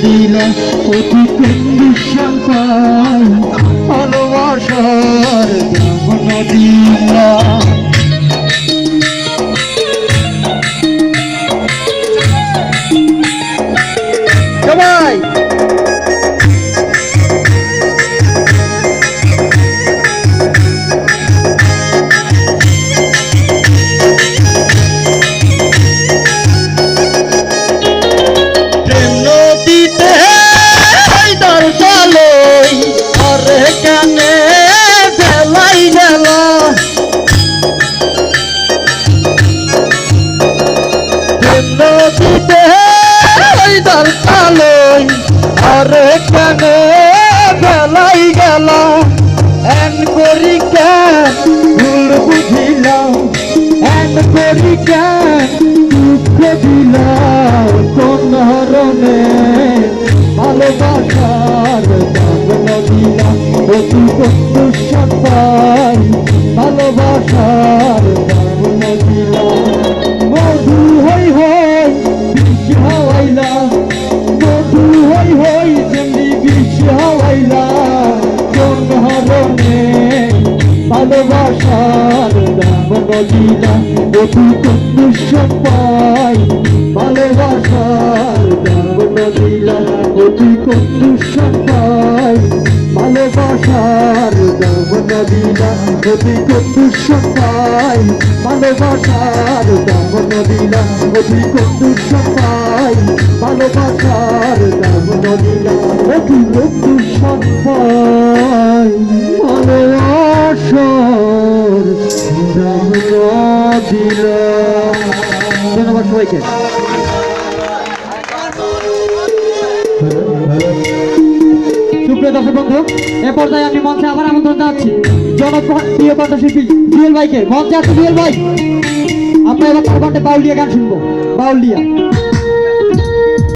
দিলা অতি কন্ডিশন পাই ভালোবাসার দাম দিলা সবাই নদীতে দর কালই আরে কানে বেলাই গেল এন করি কেন ভুল বুঝিলাম এন করি কেন দুঃখ দিলাম কোন হরণে ভালোবাসার দাম দিলাম অতি কষ্ট পাই ভালোবাসার দাম দিলাম মধু হই হই বিষ হাওয়াইলা মধু হই হই যেমনি বিষ হাওয়াইলা কোন হরণে ভালোবাসার দাম দিলা অতি কষ্ট পাই ভালোবাসার দাম দিলা অতি কষ্ট পাই ভালোবাসার দাম দিলা অতি কষ্ট পাই ভালোবাসার দাম দিলা অতি কষ্ট পাই ভালোবাসার দাম দিলা অতি কষ্ট পাই ভালোবাসার দাম দিলা। ধন্যবাদ সবাইকে। সুপ্রিয় দর্শক বন্ধু, এ পর্যায়ে আমি মঞ্চে আবার আমন্ত্রণ জানাচ্ছি জনপ্রিয় কণ্ঠশিল্পী জুয়েল ভাইকে। মঞ্চে আছে জুয়েল ভাই, আমরা এবার তার কণ্ঠে বাউলিয়া গান শুনবো। বাউলিয়া